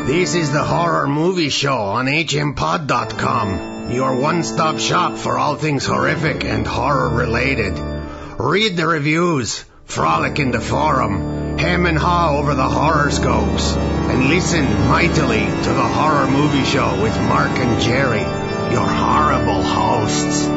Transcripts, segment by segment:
This is the Horror Movie Show on hmpod.com, your one-stop shop for all things horrific and horror-related. Read the reviews, frolic in the forum, hem and haw over the horoscopes, and listen mightily to the Horror Movie Show with Mark and Jerry, your horrible hosts.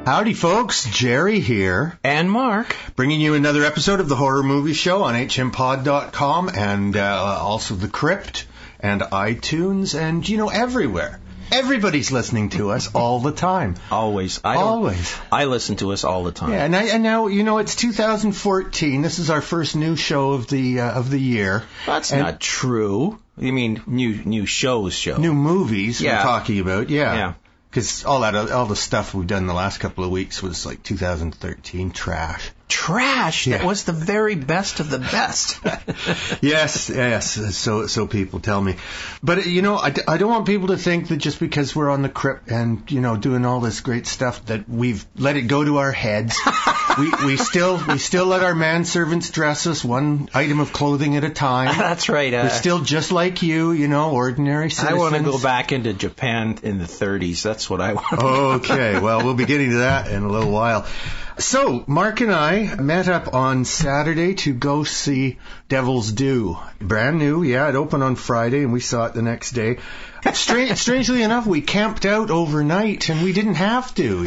Howdy, folks. Jerry here. And Mark. Bringing you another episode of the Horror Movie Show on hmpod.com and also The Crypt and iTunes and, everywhere. Everybody's listening to us all the time. Always. Always. I listen to us all the time. Yeah, and now, it's 2014. This is our first new show of the year. That's not true. You mean new shows? New movies Yeah. we're talking about, yeah. Yeah. Because all the stuff we've done the last couple of weeks was like 2013 trash. Trash? Yeah. That was the very best of the best. Yes. So people tell me. But, I don't want people to think that just because we're on the Crypt and, doing all this great stuff that we've let it go to our heads. we still let our manservants dress us one item of clothing at a time. That's right. We're still just like you, ordinary citizens. I want to go back into Japan in the 30s. That's what I want. Okay, well, we'll be getting to that in a little while. So, Mark and I met up on Saturday to go see Devil's Due. Brand new, yeah, it opened on Friday and we saw it the next day. Strangely enough, we camped out overnight and we didn't have to,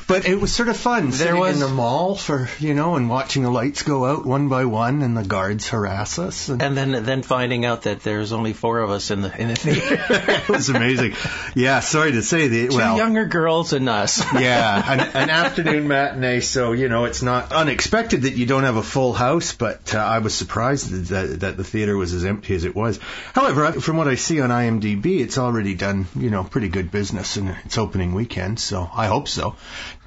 but it was sort of fun sitting in the mall for, and watching the lights go out one by one and the guards harass us. And then finding out that there's only 4 of us in the theater. It was amazing. Yeah, sorry to say Two younger girls and us. Yeah, an afternoon matinee, so, it's not unexpected that you don't have a full house, but I was surprised that the theater was as empty as it was. However, from what I see on IMDb, it's already done, pretty good business in its opening weekend, so I hope so.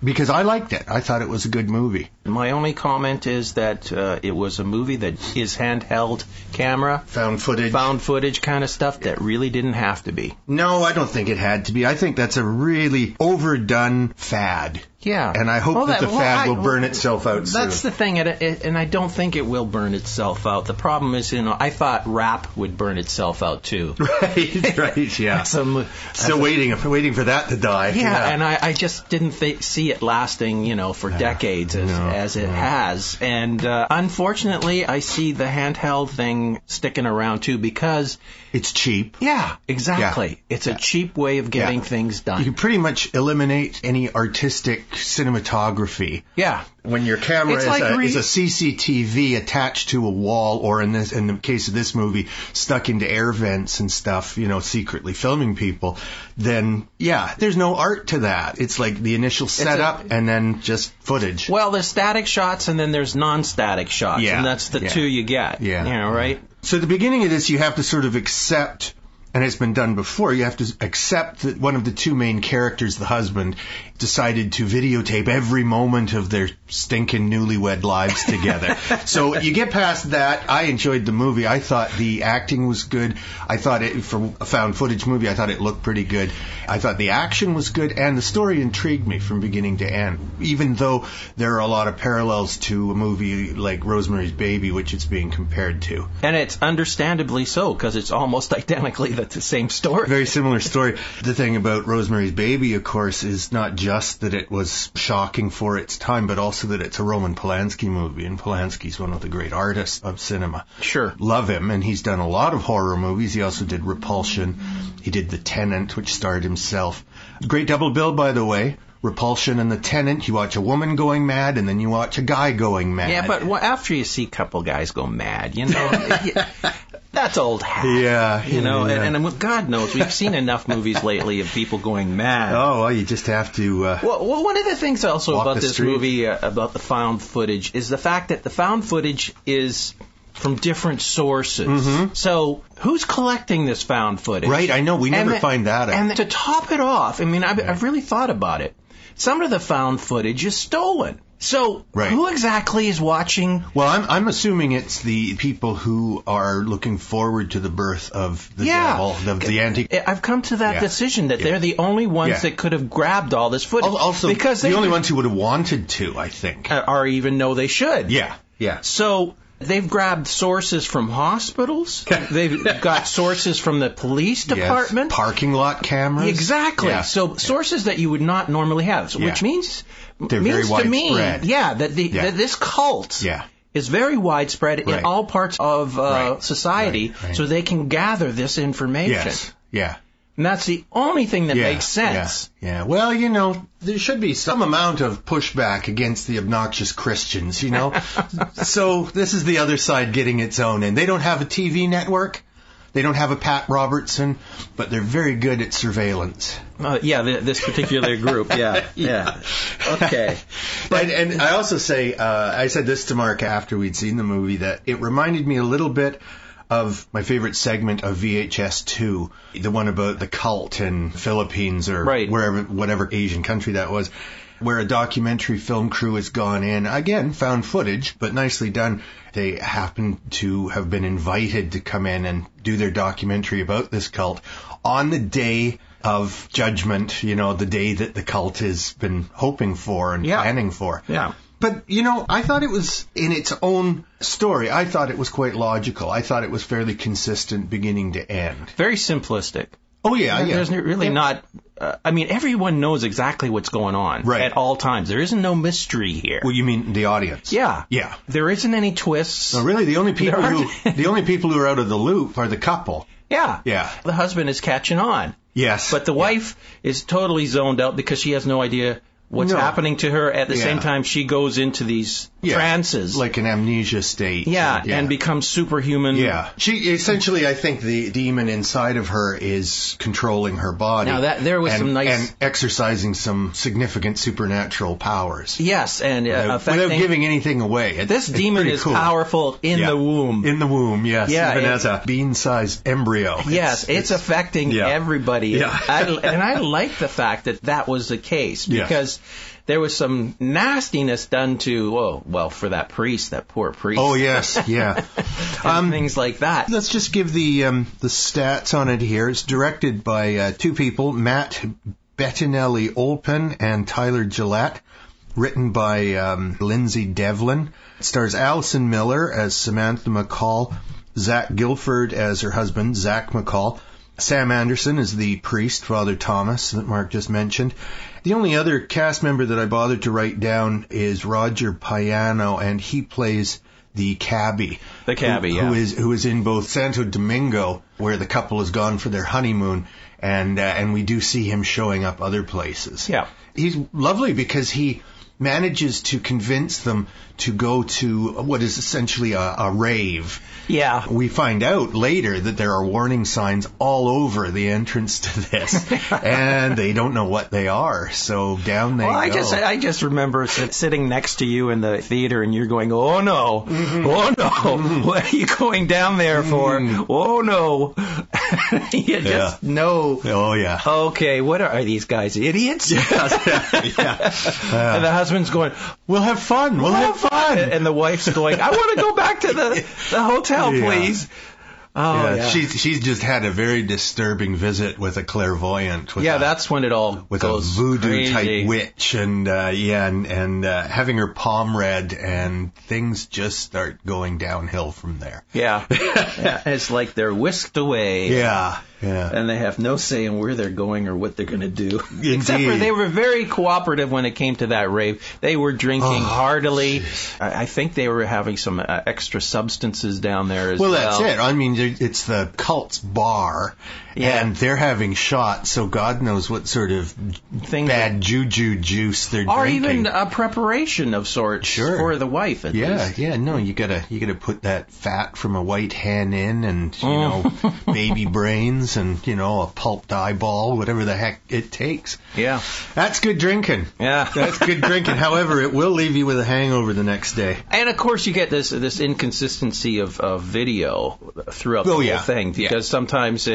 Because I liked it. I thought it was a good movie. My only comment is that it was a movie that is handheld camera. Found footage kind of stuff that really didn't have to be. No, I don't think it had to be. I think that's a really overdone fad. Yeah. And I hope that the fad will burn itself out soon. That's the thing, and I don't think it will burn itself out. The problem is, I thought rap would burn itself out too. Right, yeah. Still waiting for that to die. Yeah, and I just didn't see it lasting, for decades as it has. And unfortunately, I see the handheld thing sticking around too because it's cheap. Yeah, exactly. Yeah. It's a cheap way of getting things done. You can pretty much eliminate any artistic cinematography. Yeah. When your camera is a CCTV attached to a wall, or in the case of this movie, stuck into air vents and stuff, secretly filming people, then, there's no art to that. It's like the initial setup and then just footage. Well, there's static shots and then there's non-static shots, and that's the two you get. Yeah. Right? So at the beginning of this, you have to sort of accept, and it's been done before, you have to accept that one of the two main characters, the husband, decided to videotape every moment of their stinking newlywed lives together. So you get past that. I enjoyed the movie. I thought the acting was good. I thought for a found footage movie, I thought it looked pretty good. I thought the action was good, and the story intrigued me from beginning to end, even though there are a lot of parallels to a movie like Rosemary's Baby, which it's being compared to. And it's understandably so, because it's almost identically the same story. Very similar story. The thing about Rosemary's Baby, of course, is not just that it was shocking for its time, but also that it's a Roman Polanski movie, and Polanski's one of the great artists of cinema. Sure. Love him, and he's done a lot of horror movies. He also did Repulsion. He did The Tenant, which starred himself. Great double bill, by the way. Repulsion and The Tenant. You watch a woman going mad, and then you watch a guy going mad. Yeah, but after you see a couple guys go mad, that's old hat. Yeah. And God knows, we've seen enough movies lately of people going mad. Oh, well, you just have to well, one of the things also about this street. movie, about the found footage, is the fact that the found footage is from different sources. Mm-hmm. So who's collecting this found footage? Right, I know. We never find that out. And to top it off, I've really thought about it. Some of the found footage is stolen. So who exactly is watching? Well, I'm assuming it's the people who are looking forward to the birth of the devil, the anti. I've come to that decision that they're the only ones that could have grabbed all this footage. Also, because the only ones who would have wanted to, I think. Or even know they should. Yeah. So They've grabbed sources from hospitals. They've got sources from the police department. Yes, parking lot cameras. Exactly. Yeah. So sources that you would not normally have, which means they're very widespread. To me, that this cult is very widespread in all parts of society, so they can gather this information. Yes. Yeah. And that's the only thing that makes sense. Yeah. Well, there should be some amount of pushback against the obnoxious Christians, So this is the other side getting its own. And they don't have a TV network. They don't have a Pat Robertson, but they're very good at surveillance. This particular group, yeah. Okay. And I also say, I said this to Mark after we'd seen the movie, that it reminded me a little bit of my favorite segment of VHS 2, the one about the cult in Philippines or whatever Asian country that was, where a documentary film crew has gone in, again, found footage, but nicely done. They happen to have been invited to come in and do their documentary about this cult on the day of judgment, the day that the cult has been hoping for and planning for. Yeah. But, I thought it was, in its own story, I thought it was quite logical. I thought it was fairly consistent beginning to end. Very simplistic. Oh, yeah. There's really not... everyone knows exactly what's going on at all times. There isn't no mystery here. Well, you mean the audience? Yeah. Yeah. There isn't any twists. No, really, the only people who are out of the loop are the couple. Yeah. Yeah. The husband is catching on. Yes. But the wife is totally zoned out because she has no idea what's happening to her. At the same time, she goes into these trances. Like an amnesia state. And becomes superhuman. Yeah. She essentially, I think the demon inside of her is controlling her body. Now, there was some nice... And exercising some significant supernatural powers. Yes, and without giving anything away. This demon is cool. Powerful in the womb. In the womb, yes. Yeah, even as a bean-sized embryo. Yes, it's affecting everybody. Yeah. And I like the fact that was the case, because... There was some nastiness done to, for that priest, that poor priest. Oh, yes, yeah. Things like that. Let's just give the stats on it here. It's directed by two people, Matt Bettinelli-Olpin and Tyler Gillette. Written by Lindsay Devlin. It stars Allison Miller as Samantha McCall, Zach Gilford as her husband, Zach McCall. Sam Anderson is the priest, Father Thomas, that Mark just mentioned. The only other cast member that I bothered to write down is Roger Payano, and he plays the cabbie. The cabbie, who is in both Santo Domingo, where the couple has gone for their honeymoon, and we do see him showing up other places. Yeah. He's lovely because he manages to convince them to go to what is essentially a rave. Yeah. We find out later that there are warning signs all over the entrance to this, and they don't know what they are, so down they go. I just remember sitting next to you in the theater, and you're going, oh no, oh no, what are you going down there for? Oh no. You just know. Oh yeah. Okay, what are these guys, idiots? Yeah. And the husband's going, we'll have fun. We'll have fun. And the wife's going, I want to go back to the hotel, please. Oh, yeah. She's just had a very disturbing visit with a clairvoyant. That's when it all with goes a voodoo crazy. type witch, and having her palm read, and things just start going downhill from there. Yeah. It's like they're whisked away. Yeah. And they have no say in where they're going or what they're going to do. Indeed. Except for they were very cooperative when it came to that rave. They were drinking heartily. Geez. I think they were having some extra substances down there as well. Well, that's it. I mean, it's the cult's bar, and they're having shots, so God knows what sort of bad juju juice they're drinking. Or even a preparation of sorts for the wife, at least. Yeah, no, you gotta put that fat from a white hen in, and, baby brains, and, a pulped eyeball, whatever the heck it takes. Yeah. That's good drinking. Yeah. That's good drinking. However, it will leave you with a hangover the next day. And, of course, you get this inconsistency of video throughout the whole thing, because sometimes...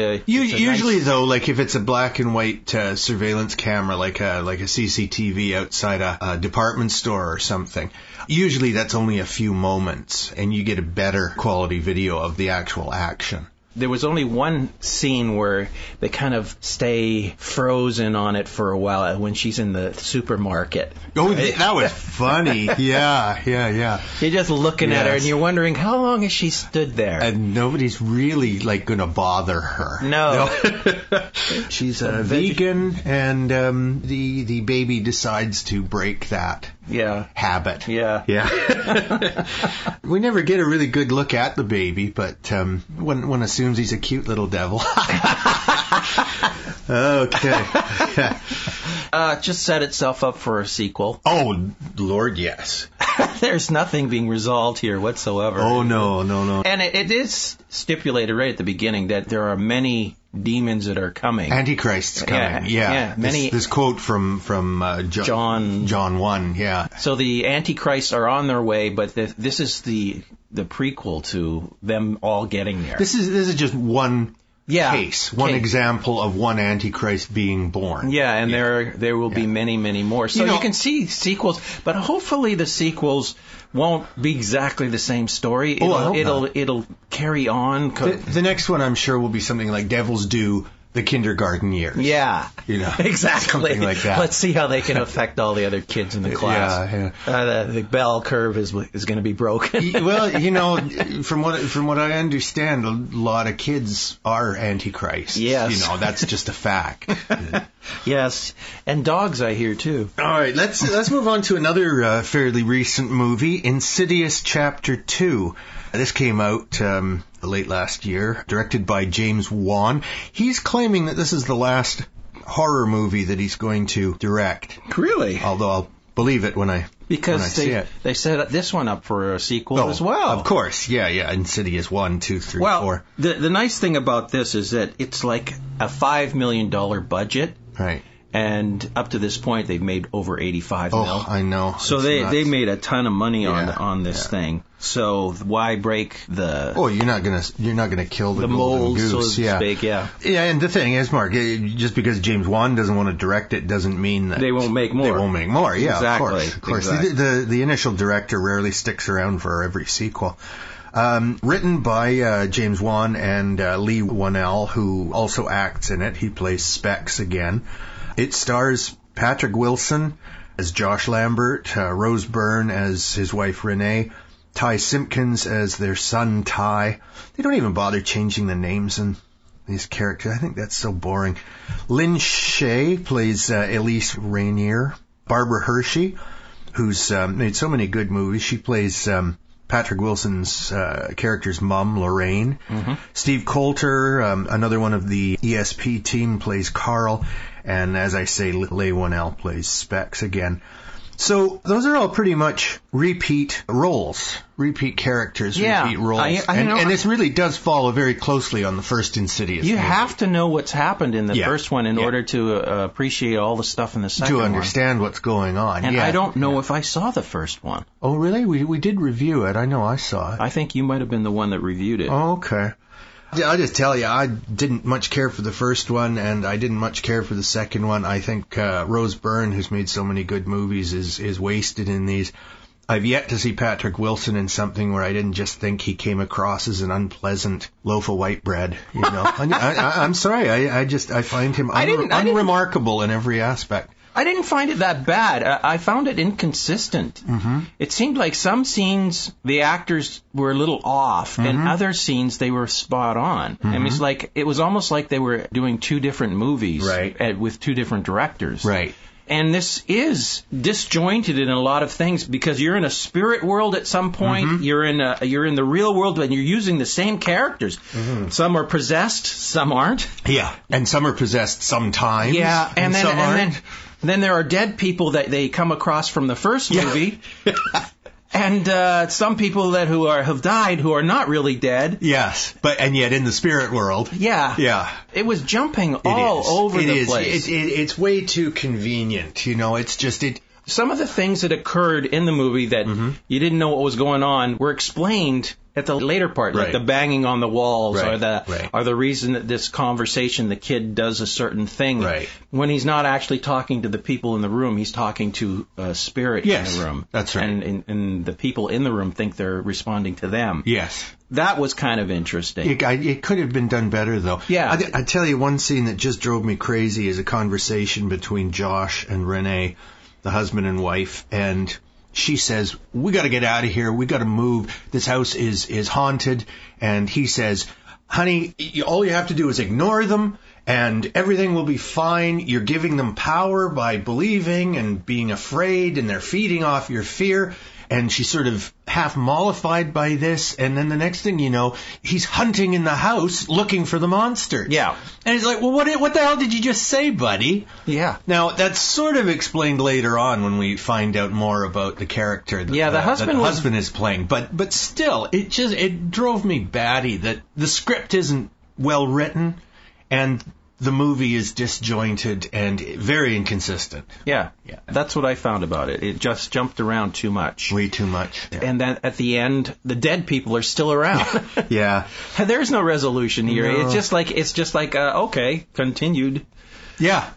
Usually, though, like if it's a black and white surveillance camera, like a CCTV outside a department store or something, usually that's only a few moments, and you get a better quality video of the actual action. there was only one scene where they kind of stay frozen on it for a while when she's in the supermarket. Oh, that was funny. Yeah. You're just looking at her and you're wondering, how long has she stood there? And nobody's really, like, going to bother her. No. She's a vegan, and the baby decides to break that habit. Yeah. We never get a really good look at the baby, but one assumes he's a cute little devil. Okay. Just set itself up for a sequel. Oh, Lord, yes. There's nothing being resolved here whatsoever. Oh, no. And it is stipulated right at the beginning that there are many demons that are coming. Antichrist's coming. Yeah. This quote from John 1. Yeah. So the Antichrists are on their way, but this is the prequel to them all getting there. This is just one case, one example of one Antichrist being born. Yeah, and there will be many, many more. So you can see sequels, but hopefully the sequels won't be exactly the same story. It'll carry on. The next one, I'm sure, will be something like Devil's Due, the kindergarten years. Yeah, exactly. Something like that. Let's see how they can affect all the other kids in the class. Yeah. The bell curve is going to be broken. Well, from what I understand, a lot of kids are antichrists. Yes. That's just a fact. Yes, and dogs, I hear too. All right, let's move on to another fairly recent movie, Insidious Chapter 2. This came out late last year, directed by James Wan. He's claiming that this is the last horror movie that he's going to direct. Really? Although I'll believe it when I see it. They set this one up for a sequel as well. Of course, yeah. Insidious 1, 2, 3, 4. Well, the nice thing about this is that it's like a $5 million budget. Right. And up to this point, they've made over $85 million. Oh, I know. So they made a ton of money on this thing. So why break the? Oh, you're not gonna kill the mold, golden goose, so to speak. Yeah. And the thing is, Mark, just because James Wan doesn't want to direct it doesn't mean that they won't make more. They won't make more. Yeah, exactly. Of course. Exactly. The initial director rarely sticks around for every sequel. Written by James Wan and Lee Whannell, who also acts in it. He plays Specs again. It stars Patrick Wilson as Josh Lambert, Rose Byrne as his wife Renee, Ty Simpkins as their son Ty. They don't even bother changing the names in these characters. I think that's so boring. Lynn Shay plays Elise Rainier. Barbara Hershey, who's made so many good movies. She plays Patrick Wilson's character's mom, Lorraine. Mm-hmm. Steve Coulter, another one of the ESP team, plays Carl. And as I say, Leigh Whannell plays Specs again. So those are all pretty much repeat roles, repeat characters, repeat roles. And this really does follow very closely on the first Insidious movie. Have to know what's happened in the first one in order to appreciate all the stuff in the second one. To understand what's going on. And I don't know if I saw the first one. Oh, really? We did review it. I know I saw it. I think you might have been the one that reviewed it. Oh, okay. I'll just tell you, I didn't much care for the first one, and I didn't much care for the second one. I think Rose Byrne, who's made so many good movies, is wasted in these. I've yet to see Patrick Wilson in something where I didn't just think he came across as an unpleasant loaf of white bread. I'm sorry, I find him unremarkable in every aspect. I didn't find it that bad. I found it inconsistent. Mm-hmm. It seemed like some scenes the actors were a little off, and other scenes they were spot on. Mm-hmm. I mean, it was almost like they were doing two different movies with two different directors. Right. And this is disjointed in a lot of things because you're in a spirit world at some point. Mm-hmm. You're in the real world, and you're using the same characters. Mm-hmm. Some are possessed, some aren't. Yeah, and some are possessed sometimes. Yeah, and then some aren't. Then there are dead people that they come across from the first movie. And some people who have died who are not really dead. Yes, and yet in the spirit world. Yeah. It was jumping all over the place. It's way too convenient. It's just some of the things that occurred in the movie that you didn't know what was going on were explained at the later part, like the banging on the walls or the reason that this conversation, the kid does a certain thing. Right. When he's not actually talking to the people in the room, he's talking to a spirit in the room. That's right. And the people in the room think they're responding to them. Yes. That was kind of interesting. It could have been done better, though. Yeah. I tell you, one scene that just drove me crazy is a conversation between Josh and Renee, the husband and wife, and she says, we got to get out of here. We got to move. This house is haunted. And he says, honey, all you have to do is ignore them and everything will be fine. You're giving them power by believing and being afraid, and they're feeding off your fear. And she's sort of half mollified by this. And then the next thing you know, he's hunting in the house looking for the monsters. Yeah. And he's like, well, what the hell did you just say, buddy? Yeah. Now, that's sort of explained later on when we find out more about the character that, the husband is playing. But still, it drove me batty that the script isn't well written and the movie is disjointed and very inconsistent. Yeah. That's what I found about it. It just jumped around too much. Way too much. Yeah. And then at the end, the dead people are still around. Yeah. There's no resolution here. No. It's just like okay, continued. Yeah.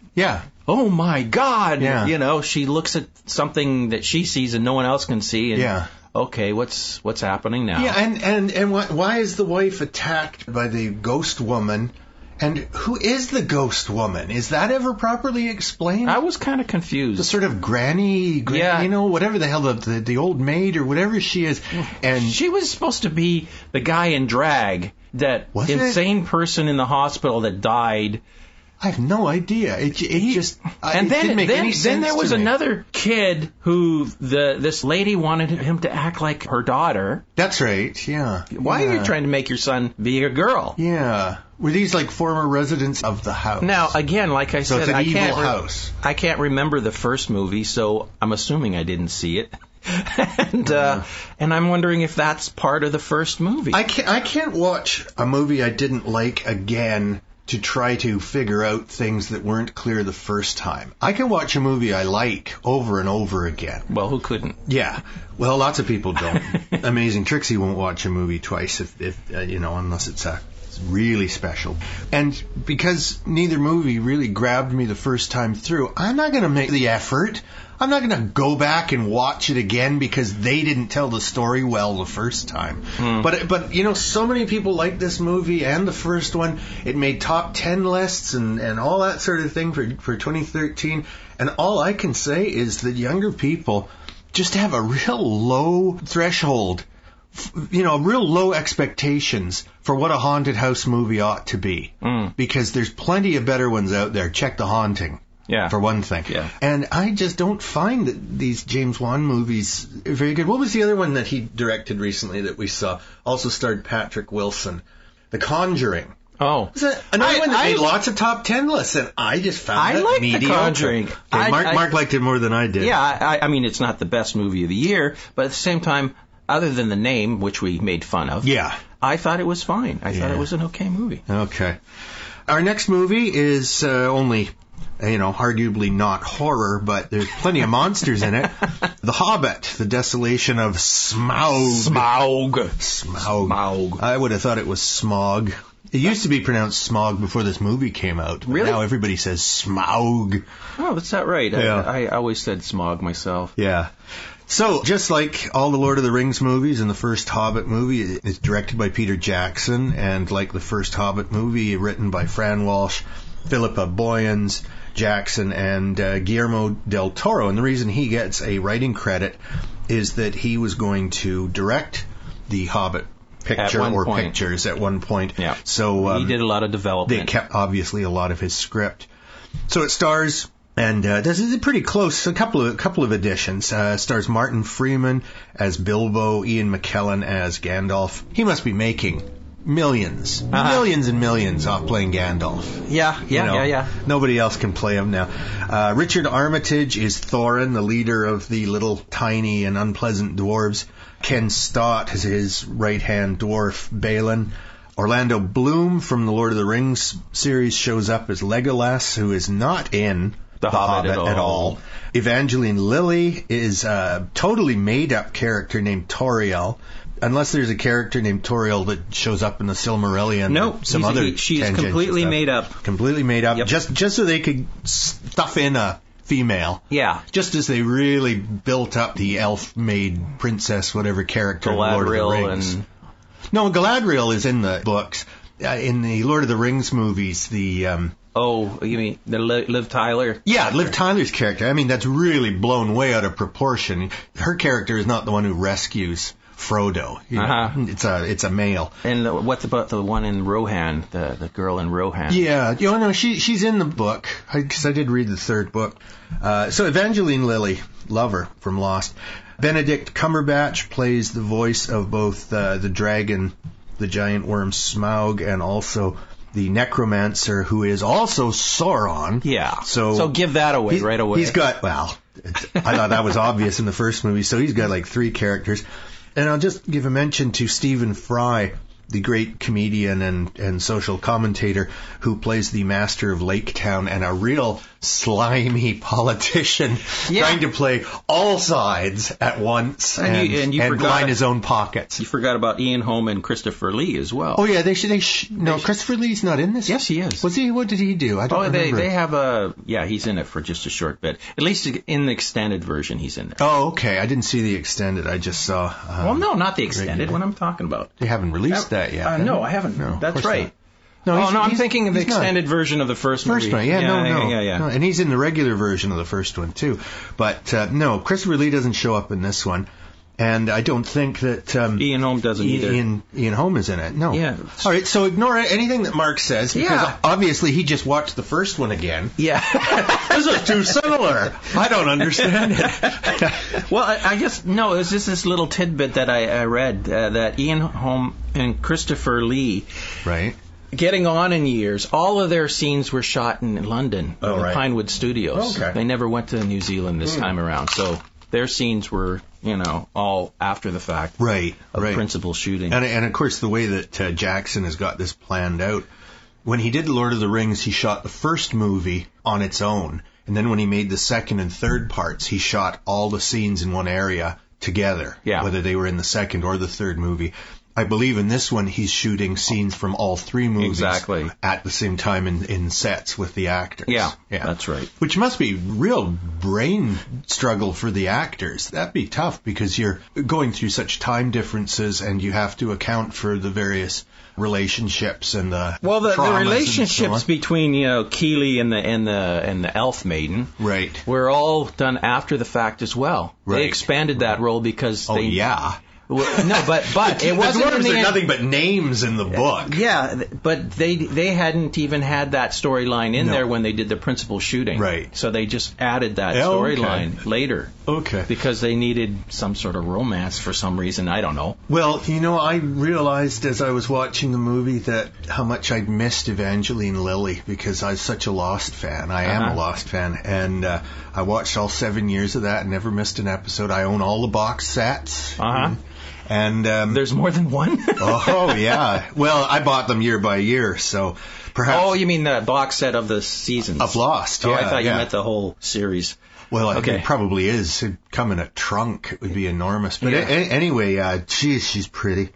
Oh my God. Yeah. You know, she looks at something that she sees and no one else can see. And, okay, what's happening now? Yeah, and why is the wife attacked by the ghost woman? And who is the ghost woman? Is that ever properly explained? I was kind of confused. The sort of granny, whatever the hell, the old maid or whatever she is. And she was supposed to be the guy in drag, that insane person in the hospital that died. I have no idea. It didn't make any sense. Then there was to me. another kid who this lady wanted him to act like her daughter. That's right. Yeah. Why are you trying to make your son be a girl? Yeah. Were these like former residents of the house? Now, again, like I said, it's an evil house. I can't remember the first movie, so I'm assuming I didn't see it. And I'm wondering if that's part of the first movie. I can't watch a movie I didn't like again to try to figure out things that weren't clear the first time. I can watch a movie I like over and over again. Well, who couldn't? Yeah. Well, lots of people don't. Amazing Trixie won't watch a movie twice if unless it's really special. And because neither movie really grabbed me the first time through, I'm not going to make the effort. I'm not going to go back and watch it again because they didn't tell the story well the first time. But so many people like this movie and the first one. It made top 10 lists and all that sort of thing for 2013. And all I can say is that younger people just have a real low threshold, real low expectations for what a haunted house movie ought to be. Because there's plenty of better ones out there. Check The Haunting. Yeah. For one thing. Yeah. And I just don't find that these James Wan movies are very good. What was the other one that he directed recently that we saw? Also starred Patrick Wilson. The Conjuring. Oh. Another one that made lots of top 10 lists, and I just found it mediocre. The Conjuring. Okay, Mark liked it more than I did. Yeah, I mean, it's not the best movie of the year, but at the same time, other than the name, which we made fun of, I thought it was fine. I thought it was an okay movie. Okay. Our next movie is only... arguably not horror, but there's plenty of monsters in it. The Hobbit, the Desolation of Smaug. Smaug. I would have thought it was Smaug. It used to be pronounced Smaug before this movie came out. Really? Now everybody says Smaug. Oh, that's not right. Yeah. I always said Smaug myself. Yeah. So, just like all the Lord of the Rings movies and the first Hobbit movie, it's directed by Peter Jackson, and like the first Hobbit movie, written by Fran Walsh, Philippa Boyens, Jackson, and Guillermo del Toro. And the reason he gets a writing credit is that he was going to direct the Hobbit pictures at one point. Yeah. So he did a lot of development. They kept obviously a lot of his script. So it stars, and this is pretty close. A couple of additions. Stars Martin Freeman as Bilbo, Ian McKellen as Gandalf. He must be making millions and millions off playing Gandalf. Yeah. Nobody else can play him now. Richard Armitage is Thorin, the leader of the little tiny and unpleasant dwarves. Ken Stott is his right-hand dwarf, Balin. Orlando Bloom from the Lord of the Rings series shows up as Legolas, who is not in the Hobbit at all. Evangeline Lilly is a totally made-up character named Tauriel. Unless there's a character named Tauriel that shows up in the Silmarillion. No, she's completely made up. Completely made up. Yep. Just so they could stuff in a female. Yeah. Just as they really built up the elf-made princess, whatever character in Lord of the Rings. No, Galadriel is in the books. In the Lord of the Rings movies, the... you mean the Liv Tyler? Yeah, Liv Tyler's character. I mean, that's really blown way out of proportion. Her character is not the one who rescues Frodo. It's a male. And what about the one in Rohan, the girl in Rohan? Yeah, no, she's in the book, because I did read the third book. So Evangeline Lilly, love her from Lost. Benedict Cumberbatch plays the voice of both the dragon, the giant worm Smaug, and also the necromancer, who is also Sauron. Yeah. So give that away right away. He's got, I thought that was obvious in the first movie, so he's got like 3 characters. And I'll just give a mention to Stephen Fry, the great comedian and social commentator who plays the master of Lake Town and a real slimy politician trying to play all sides at once and line his own pockets. You forgot about Ian Holm and Christopher Lee as well. Oh, yeah, Christopher Lee's not in this? Yes, he is. Was he? What did he do? I don't remember. They have he's in it for just a short bit. At least in the extended version, he's in there. Oh, okay. I didn't see the extended. I just saw... well, no, not the extended. What I'm talking about. They haven't released that yet. No, I haven't. No, that's right. Not. No, I'm thinking of the extended version of the first movie. First one, no. And he's in the regular version of the first one, too. But, no, Christopher Lee doesn't show up in this one. And I don't think that... Ian Holm doesn't either. Ian Holm is in it, no. Yeah. All right, so ignore anything that Mark says, because obviously he just watched the first one again. Yeah. This is too similar. I don't understand it. Well, I guess, no, it was just this little tidbit that I read, that Ian Holm and Christopher Lee... Right. Getting on in years, all of their scenes were shot in London, in the Pinewood Studios. Okay. They never went to New Zealand this time around, so their scenes were, all after the fact of principal shooting. And of course, the way that Jackson has got this planned out, when he did Lord of the Rings, he shot the first movie on its own, and then when he made the second and third parts, he shot all the scenes in one area together, whether they were in the second or the third movie. I believe in this one he's shooting scenes from all 3 movies at the same time in sets with the actors. Yeah, that's right. Which must be real brain struggle for the actors. That'd be tough because you're going through such time differences and you have to account for the various relationships and the the relationships between Keeley and the elf maiden were all done after the fact as well. They expanded that role because no, but it wasn't nothing but names in the book. Yeah, but they hadn't even had that storyline in there when they did the principal shooting. Right. So they just added that storyline later. Okay. Because they needed some sort of romance for some reason. I don't know. Well, I realized as I was watching the movie that how much I'd missed Evangeline Lilly because I was such a Lost fan. I am a Lost fan. And I watched all 7 years of that and never missed an episode. I own all the box sets. And there's more than one? Oh, yeah. Well, I bought them year by year, so perhaps... Oh, you mean the box set of the seasons? Of Lost, I thought you meant the whole series. Well, it probably is. It'd come in a trunk. It would be enormous. But anyway, she's pretty.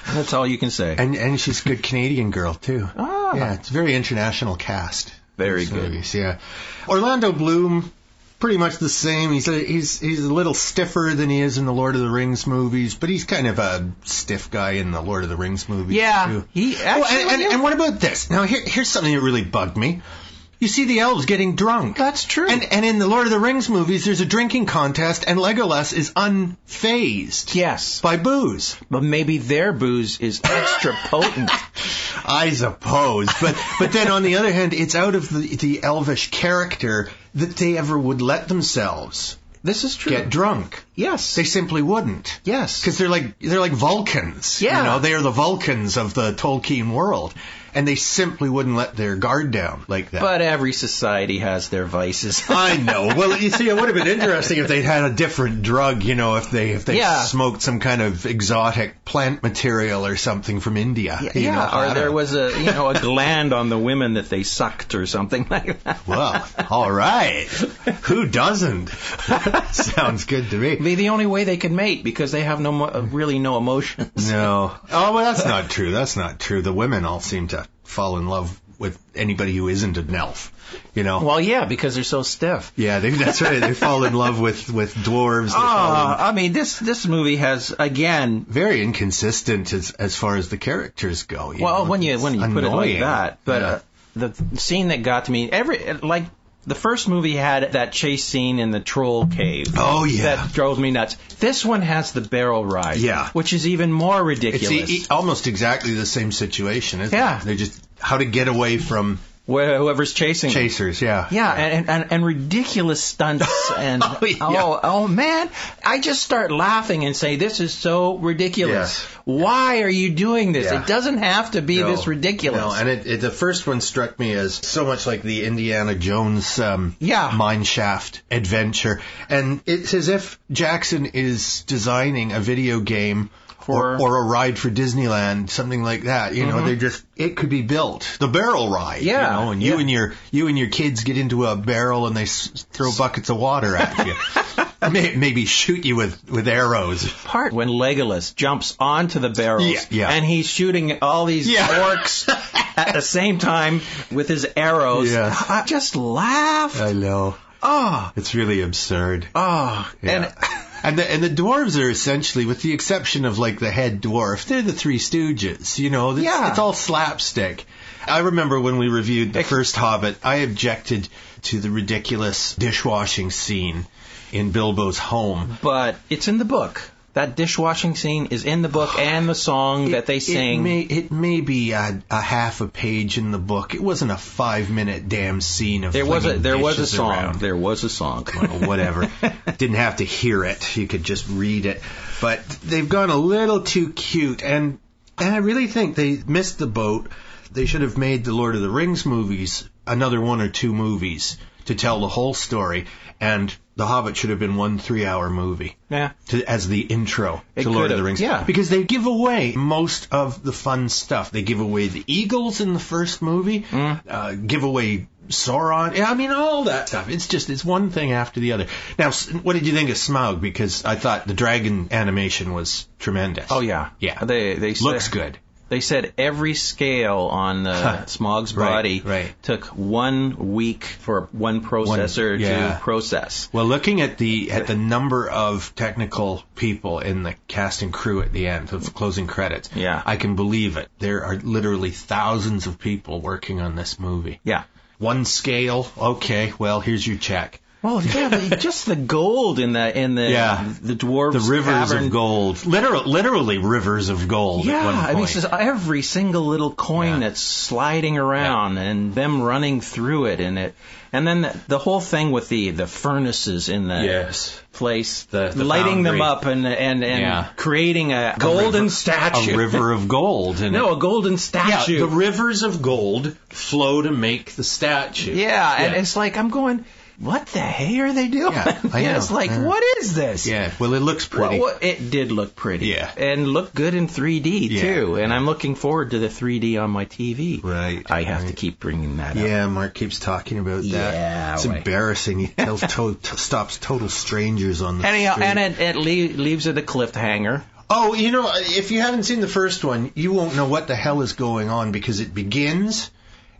That's all you can say. And she's a good Canadian girl, too. Yeah, it's a very international cast. Very good. Movies, yeah. Orlando Bloom... Pretty much the same. He's a little stiffer than he is in the Lord of the Rings movies, but he's kind of a stiff guy in the Lord of the Rings movies too. He actually. And what about this? Now here's something that really bugged me. You see the elves getting drunk. That's true. And in the Lord of the Rings movies, there's a drinking contest, and Legolas is unfazed. Yes. By booze. But maybe their booze is extra potent. I suppose. But then on the other hand, it's out of the elvish character that they ever would let themselves This is true. Get drunk. Yes. They simply wouldn't. Yes. Because they're like Vulcans. Yeah. You know, they are the Vulcans of the Tolkien world. and they simply wouldn't let their guard down like that. But every society has their vices. I know. Well, you see, it would have been interesting if they'd had a different drug, you know, if they smoked some kind of exotic plant material or something from India. Or there was a gland on the women that they sucked or something like that. Well, all right. Who doesn't? Sounds good to me. It'd be the only way they could mate because they have really no emotions. No. Oh, well, that's not true. That's not true. The women all seem to fall in love with anybody who isn't an elf, you know. Well, yeah, because they're so stiff. Yeah, that's right. They fall in love with dwarves. I mean, this movie has, again... very inconsistent as far as the characters go. When you put it like that. But the scene that got to me, the first movie had that chase scene in the troll cave. Oh, yeah. That drove me nuts. This one has the barrel ride. Yeah. Which is even more ridiculous. It's almost exactly the same situation, isn't it? They're just how to get away from... whoever's chasing them. Chasers, yeah. Yeah, and ridiculous stunts. And oh, man. I just start laughing and say, this is so ridiculous. Yes. Why are you doing this? Yeah. It doesn't have to be this ridiculous. No, and the first one struck me as so much like the Indiana Jones mine shaft adventure. And it's as if Jackson is designing a video game or a ride for Disneyland, something like that. You know, it could be built. The barrel ride. Yeah. You know, and you and your kids get into a barrel and they throw buckets of water at you. Maybe shoot you with arrows. Part when Legolas jumps onto the barrels and he's shooting all these orcs at the same time with his arrows. Yes. I just laughed. I know. Oh. It's really absurd. Oh. Yeah. And the dwarves are essentially, with the exception of like the head dwarf, they're the Three Stooges. You know, it's all slapstick. I remember when we reviewed the first Hobbit, I objected to the ridiculous dishwashing scene in Bilbo's home. But it's in the book. That dishwashing scene is in the book and the song that they sing. It may be a half a page in the book. It wasn't a 5-minute damn scene of there was a song. Around. There was a song. Well, whatever. Didn't have to hear it. You could just read it. But they've gone a little too cute, and I really think they missed the boat. They should have made the Lord of the Rings movies another 1 or 2 movies to tell the whole story, and The Hobbit should have been 1 3-hour movie. Yeah. As the intro to Lord of the Rings. Yeah. Because they give away most of the fun stuff. They give away the eagles in the first movie, give away Sauron. I mean, all that stuff. It's one thing after the other. Now, what did you think of Smaug? Because I thought the dragon animation was tremendous. Oh, yeah. Yeah. They looks good. They said every scale on Smaug's body took 1 week for one processor to process. Well, looking at the number of technical people in the cast and crew at the end of the closing credits, I can believe it. There are literally thousands of people working on this movie. Yeah. 1 scale, okay, well, here's your check. Well, yeah, just the gold in the dwarves' the rivers cavern. of gold, literally rivers of gold. Yeah, at one point. I mean, it's just every single little coin that's sliding around and them running through it, and then the whole thing with the furnaces in the place, the lighting foundry. them up and creating a golden statue, a river of gold. A golden statue. Yeah, the rivers of gold flow to make the statue. Yeah, and it's like I'm going, what the hey are they doing? Yeah, I know. It's like, what is this? Yeah, well, it looks pretty. Well, it did look pretty. Yeah. And looked good in 3D, too. And I'm looking forward to the 3D on my TV. Right. I have to keep bringing that up. Yeah, Mark keeps talking about that. Yeah. It's embarrassing. He stops total strangers on the street. And it leaves it a cliffhanger. Oh, you know, if you haven't seen the first one, you won't know what the hell is going on because it begins...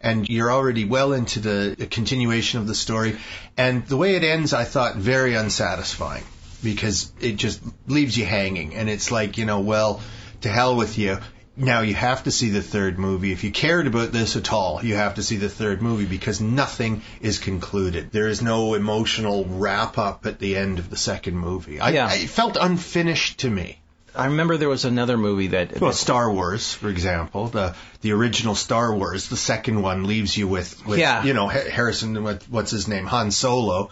and you're already well into the continuation of the story. And the way it ends, I thought, very unsatisfying because it just leaves you hanging. And it's like, well, to hell with you. Now you have to see the third movie. If you cared about this at all, you have to see the third movie because nothing is concluded. There is no emotional wrap-up at the end of the second movie. It felt unfinished to me. I remember there was another movie that... Well, Star Wars, for example, the original Star Wars, the second one leaves you with Harrison, what's his name, Han Solo.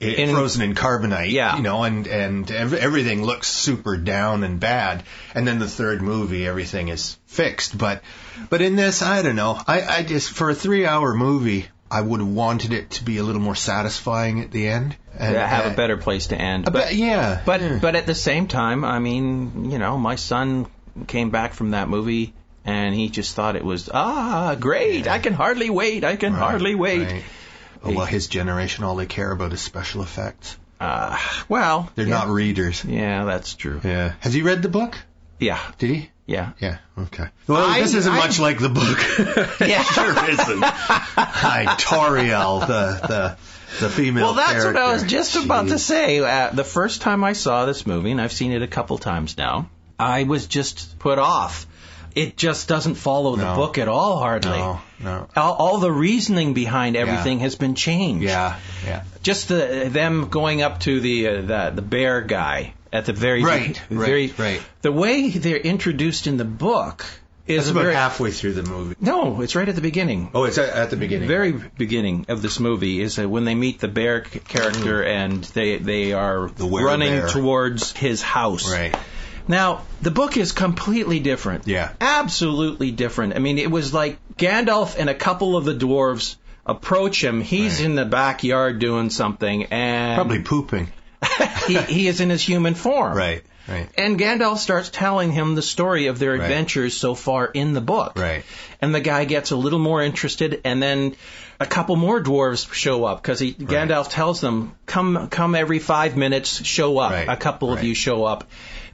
frozen in carbonite, Yeah. and everything looks super down and bad. And then the third movie, everything is fixed. But in this, I don't know. I just, for a 3-hour movie, I would have wanted it to be a little more satisfying at the end. And have a better place to end. But at the same time, I mean, my son came back from that movie and he just thought it was, great. Yeah. I can hardly wait. Hardly wait. Right. Well, his generation, all they care about is special effects. They're not readers. Yeah, that's true. Yeah. Has he read the book? Yeah. Did he? Yeah. Yeah. Okay. Well, this isn't much like the book. Yeah. Sure isn't. Hi, Toriel, the female Well, that's character. what I was just about to say. The first time I saw this movie, and I've seen it a couple times now, I was just put off. It just doesn't follow the book at all, hardly. No. All the reasoning behind everything has been changed. Yeah. Just them going up to the bear guy at the very right. The way they're introduced in the book is That's about halfway through the movie. No, it's right at the beginning. Oh, it's at the beginning. Very beginning of this movie is when they meet the bear character and they are running towards his house. Right. Now, the book is completely different. Yeah. Absolutely different. I mean, it was like Gandalf and a couple of the dwarves approach him. He's in the backyard doing something and... Probably pooping. he is in his human form. Right. And Gandalf starts telling him the story of their adventures so far in the book. Right. And the guy gets a little more interested, and then a couple more dwarves show up, because Gandalf tells them, come every 5 minutes, show up. Right. A couple of you show up.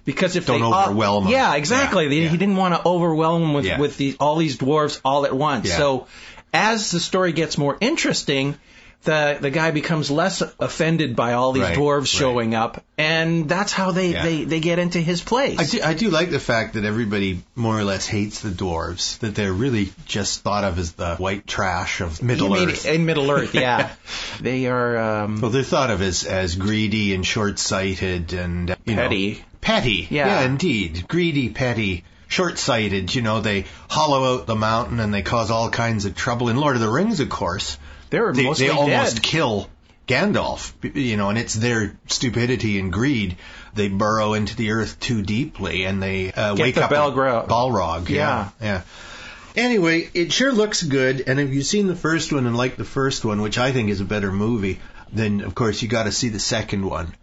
Because if don't overwhelm them. Yeah, exactly. He didn't want to overwhelm them with all these dwarves all at once. Yeah. So as the story gets more interesting, the guy becomes less offended by all these dwarves showing up, and that's how they get into his place. I do like the fact that everybody more or less hates the dwarves, that they're really just thought of as the white trash of Middle-earth. In Middle-earth, yeah. They are... well, they're thought of as greedy and short-sighted and... petty. Petty. Yeah, indeed. Greedy, petty, short-sighted. They hollow out the mountain and they cause all kinds of trouble. In Lord of the Rings, of course, they almost kill Gandalf, and it's their stupidity and greed. They burrow into the earth too deeply and they wake up Balrog. Yeah. Anyway, it sure looks good, and if you've seen the first one and liked the first one, which I think is a better movie, then, of course, you got to see the second one.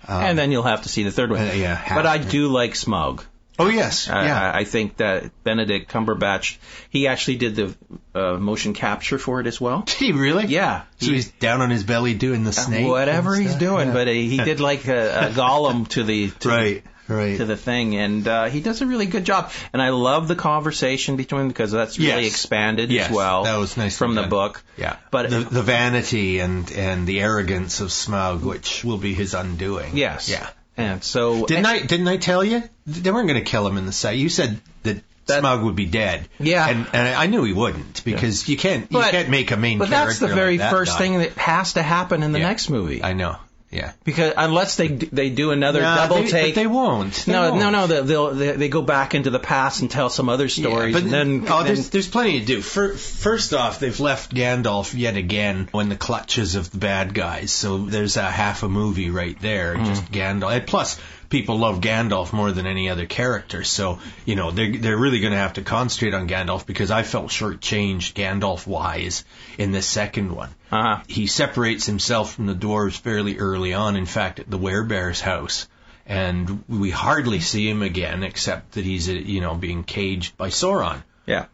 And then you'll have to see the third one. But I do like Smaug. Oh, yes. I think that Benedict Cumberbatch, he actually did the motion capture for it as well. Did he really? Yeah. So he's down on his belly doing the snake? Whatever he's doing, but he did like a Gollum to the thing, and he does a really good job. And I love the conversation between them, because that's really expanded as well. That was nice from the book. Yeah, but the vanity and the arrogance of Smaug, which will be his undoing. Yes. Yeah. And so didn't I tell you they weren't going to kill him in the set? You said that Smaug would be dead. Yeah. And I knew he wouldn't, because you can't make a main character. But that's the very like first thing that has to happen in the next movie. I know. Yeah. Because unless they do another double take, but they won't. No. They go back into the past and tell some other stories. Yeah, but and then there's plenty to do. First off, they've left Gandalf yet again in the clutches of the bad guys. So there's a half a movie right there, just Gandalf. And plus, people love Gandalf more than any other character. So they're really going to have to concentrate on Gandalf, because I felt shortchanged Gandalf-wise in the second one. Uh-huh. He separates himself from the dwarves fairly early on, in fact, at the Werebear's house. And we hardly see him again, except that he's, being caged by Sauron. Yeah.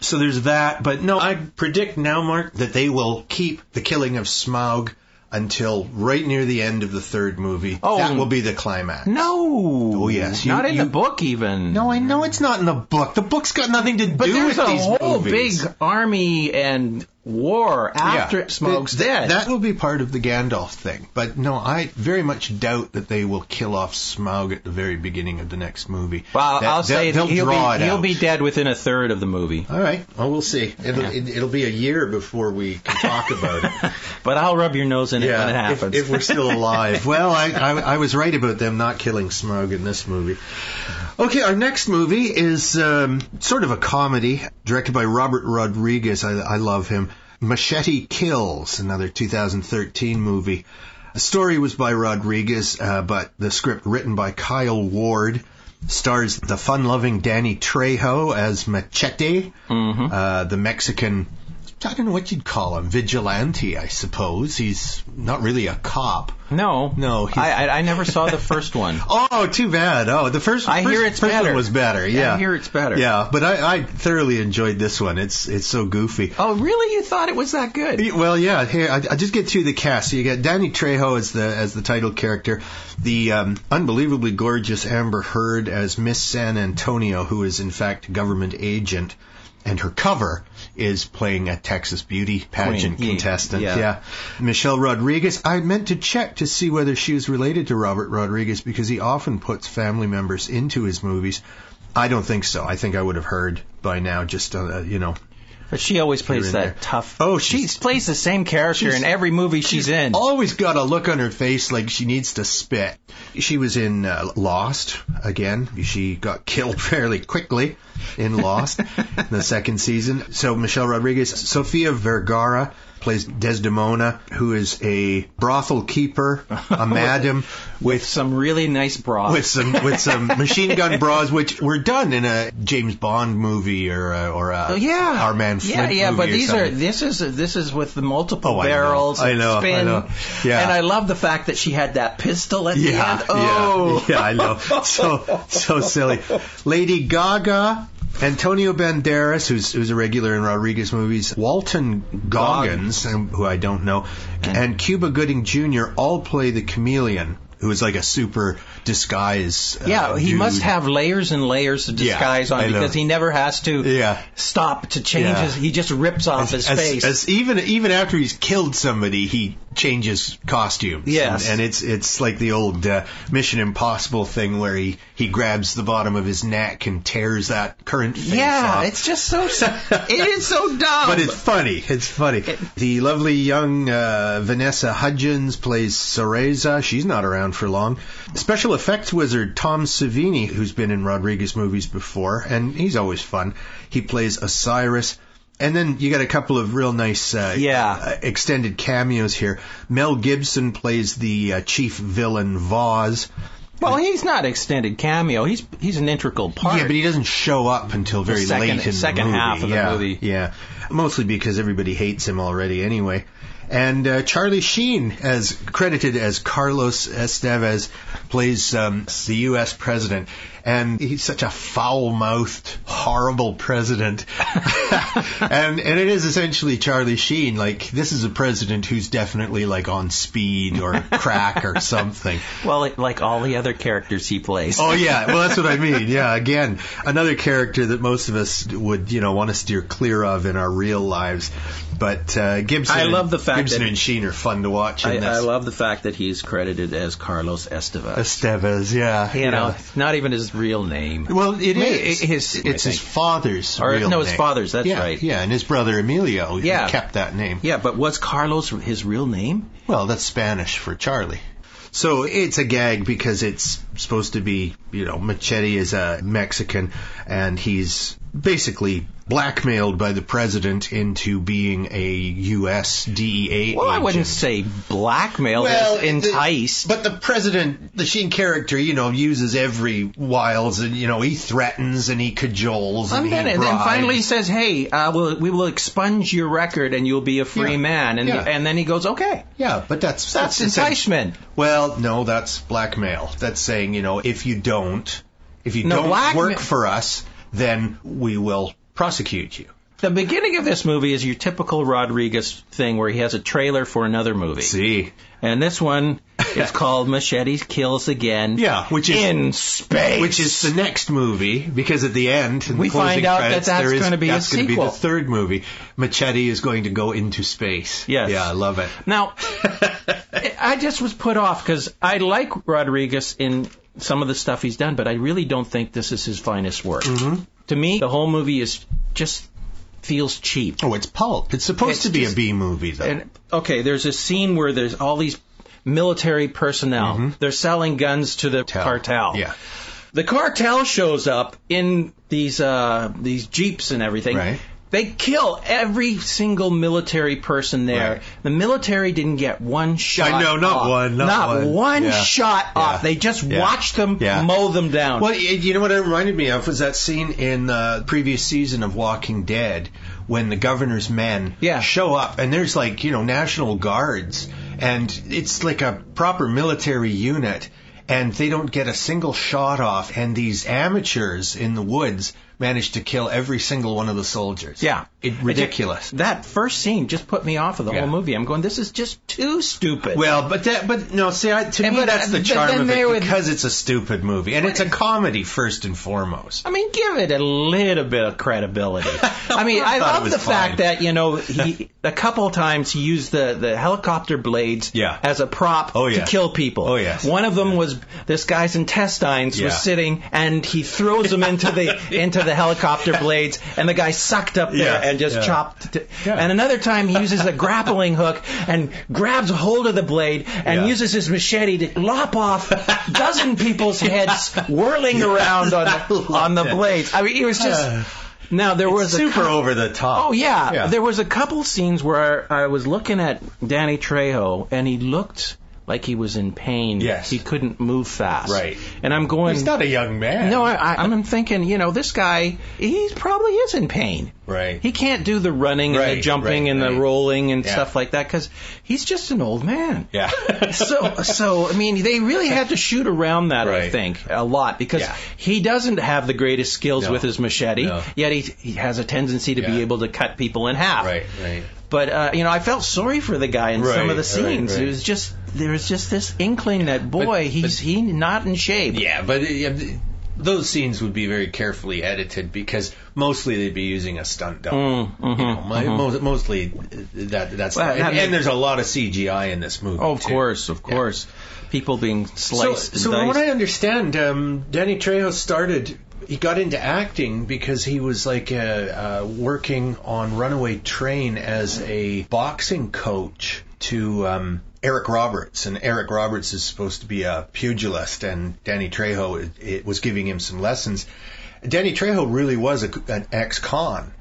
So there's that. But no, I predict now, Mark, that they will keep the killing of Smaug until right near the end of the third movie. Oh, that will be the climax. No. Oh, yes. Not in the book, even. No, I know it's not in the book. The book's got nothing to do with these movies. But there's a whole big army and war after Smaug's dead. That will be part of the Gandalf thing. But no, I very much doubt that they will kill off Smaug at the very beginning of the next movie. Well, I'll say he'll be dead within a third of the movie. All right. Well, we'll see. It'll be a year before we can talk about it. But I'll rub your nose in it when it happens. If we're still alive. Well, I was right about them not killing Smaug in this movie. Okay, our next movie is sort of a comedy, directed by Robert Rodriguez. I love him. Machete Kills, another 2013 movie. The story was by Rodriguez, but the script written by Kyle Ward. Stars the fun-loving Danny Trejo as Machete, the Mexican, I don't know what you'd call him, vigilante, I suppose. He's not really a cop. No. I never saw the first one. Oh, too bad. Oh, the first one was better. Yeah. I hear it's better. Yeah, but I thoroughly enjoyed this one. It's so goofy. Oh, really? You thought it was that good? Well, yeah. Here, I just get through the cast. So you got Danny Trejo as the title character, the unbelievably gorgeous Amber Heard as Miss San Antonio, who is in fact a government agent. And her cover is playing a Texas beauty pageant contestant. Yeah. Michelle Rodriguez. I meant to check to see whether she was related to Robert Rodriguez because he often puts family members into his movies. I don't think so. I think I would have heard by now, just, But she always plays that tough. Oh, she plays the same character in every movie she's in. Always got a look on her face like she needs to spit. She was in Lost again. She got killed fairly quickly in Lost in the second season. So Michelle Rodriguez. Sofia Vergara plays Desdemona, who is a brothel keeper, a madam with some really nice bras, with some machine gun bras, which were done in a James Bond movie or Our Man Flint movie. Yeah, but this is with the multiple barrels and spin. I know. Yeah. And I love the fact that she had that pistol at the end. Yeah, I know. So silly. Lady Gaga. Antonio Banderas, who's a regular in Rodriguez movies, Walton Goggins, who I don't know, and Cuba Gooding Jr. all play the chameleon, who is like a super disguise he dude. Must have layers and layers of disguise on because he never has to stop to change his... He just rips off his face. Even after he's killed somebody, he changes costumes. Yes. And it's like the old Mission Impossible thing where he grabs the bottom of his neck and tears that current face off. Yeah, it's just so... it is so dumb. But it's funny. The lovely young Vanessa Hudgens plays Cereza. She's not around for long. Special effects wizard Tom Savini, who's been in Rodriguez movies before, and he's always fun. He plays Osiris. And then you got a couple of real nice extended cameos here. Mel Gibson plays the chief villain Voz. Well, he's not extended cameo. He's an integral part. Yeah, but he doesn't show up until very late in the second half of the movie. Yeah, mostly because everybody hates him already anyway. And Charlie Sheen, as credited as Carlos Estevez, plays the U.S. president. And he's such a foul-mouthed, horrible president. and it is essentially Charlie Sheen. Like, this is a president who's definitely, like, on speed or crack or something. Well, like all the other characters he plays. Oh, yeah. Well, that's what I mean. Yeah, again, another character that most of us would, want to steer clear of in our real lives. But Gibson and Sheen are fun to watch in this. I love the fact that he's credited as Carlos Estevez. Estevez, yeah. Not even his real name. Well, it's his father's real name. No, his father's, that's right. Yeah, and his brother Emilio kept that name. Yeah, but was Carlos his real name? Well, that's Spanish for Charlie. So it's a gag because it's supposed to be, Machete is a Mexican, and he's basically blackmailed by the president into being a U.S. DEA agent. Well, I wouldn't say blackmailed, enticed. But the president, the Sheen character, uses every wiles, and, he threatens and he cajoles and then finally says, hey, we will expunge your record and you'll be a free man. And then he goes, okay. Yeah, but that's enticement. Well, no, that's blackmail. That's saying, if you don't work for us, then we will prosecute you. The beginning of this movie is your typical Rodriguez thing where he has a trailer for another movie. See. And this one is called Machete Kills Again. Yeah, which is in space. Which is the next movie, because at the end, we find out credits, that's going to be a sequel. That's going to be the third movie. Machete is going to go into space. Yes. Yeah, I love it. Now, I just was put off because I like Rodriguez in some of the stuff he's done, but I really don't think this is his finest work. Mm-hmm. To me, the whole movie is just feels cheap. Oh, it's pulp. It's supposed to be a B movie, though. And, okay, there's a scene where there's all these military personnel. Mm-hmm. They're selling guns to the cartel. Yeah. The cartel shows up in these Jeeps and everything. Right. They kill every single military person there. Right. The military didn't get one shot I know, not off. one. Not one Yeah. shot off. They just watched them mow them down. Well, you know what it reminded me of was that scene in the previous season of Walking Dead when the governor's men show up, and there's like, National Guards, and it's like a proper military unit, and they don't get a single shot off, and these amateurs in the woods managed to kill every single one of the soldiers. Yeah. Ridiculous. That first scene just put me off of the whole movie. I'm going, this is just too stupid. Well, but no, see, to me that's the charm of it, because it's a stupid movie. And it's a comedy first and foremost. I mean, give it a little bit of credibility. I mean, I love the fact that, he, a couple of times he used the helicopter blades as a prop to kill people. Oh, yes. One of them was this guy's intestines was sitting, and he throws them into the helicopter blades, and the guy sucked up there and just chopped. And another time he uses a grappling hook and grabs a hold of the blade and uses his machete to lop off a dozen people's heads whirling around on the blades. I mean, it was just... Now, there was super over the top. Oh, yeah. There was a couple scenes where I was looking at Danny Trejo, and he looked like he was in pain. Yes. He couldn't move fast. Right. And I'm going... He's not a young man. No, I'm thinking, this guy, he probably is in pain. Right. He can't do the running and the jumping and the rolling and stuff like that because he's just an old man. Yeah. So I mean, they really had to shoot around that, I think, a lot because he doesn't have the greatest skills with his machete, yet he has a tendency to be able to cut people in half. Right. But, I felt sorry for the guy in some of the scenes. It was just, there was just this inkling that, boy, he's not in shape. Yeah, but those scenes would be very carefully edited because mostly they'd be using a stunt double. Mostly that's and there's a lot of CGI in this movie. Oh, of course. People being sliced. So from what I understand, Danny Trejo he got into acting because he was like working on Runaway Train as a boxing coach to Eric Roberts, and Eric Roberts is supposed to be a pugilist, and Danny Trejo was giving him some lessons. Danny Trejo really was an ex-con,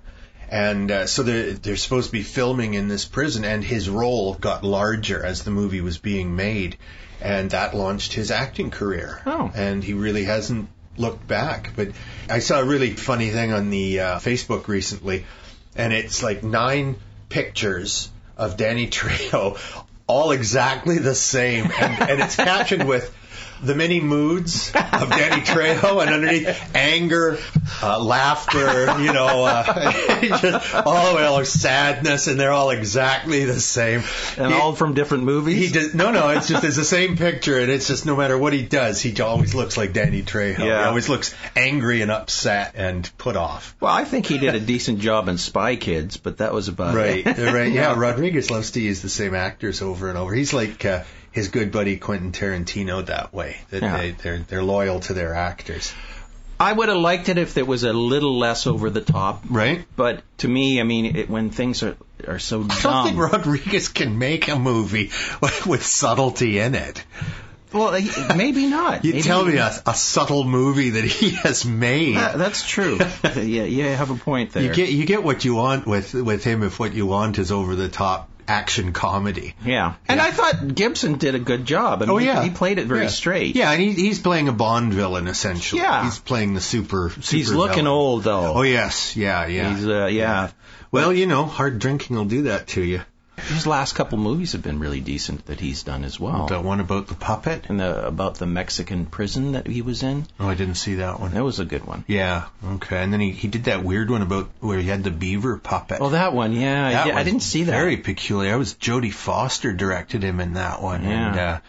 and so they're supposed to be filming in this prison, and his role got larger as the movie was being made, and that launched his acting career. Oh. And he really hasn't looked back. But I saw a really funny thing on the Facebook recently, and it's like 9 pictures of Danny Trejo, all exactly the same, and it's captioned with the many moods of Danny Trejo, and underneath anger, laughter, just all sadness, and they're all exactly the same. And all from different movies? It's the same picture, and it's just no matter what he does, he always looks like Danny Trejo. Yeah. He always looks angry and upset and put off. Well, I think he did a decent job in Spy Kids, but that was about it. Right. Yeah, Rodriguez loves to use the same actors over and over. He's like his good buddy Quentin Tarantino that way. They're loyal to their actors. I would have liked it if it was a little less over the top. Right. But to me, I mean, when things are so dumb. I don't think Rodriguez can make a movie with subtlety in it. Well, maybe not. Tell me a subtle movie that he has made. That's true. Yeah, you have a point there. You get what you want with him if what you want is over the top action comedy. Yeah. And I thought Gibson did a good job. I mean, he played it very straight. Yeah, and he's playing a Bond villain, essentially. Yeah. He's playing the super He's looking villain. Old, though. Oh, yes. Yeah. He's, Well, hard drinking will do that to you. His last couple movies have been really decent that he's done as well. The one about the puppet? And about the Mexican prison that he was in. Oh, I didn't see that one. That was a good one. Yeah, okay. And then he did that weird one about where he had the beaver puppet. Oh, that one, yeah. I didn't see that. Very peculiar. It was Jodie Foster directed him in that one. Yeah. And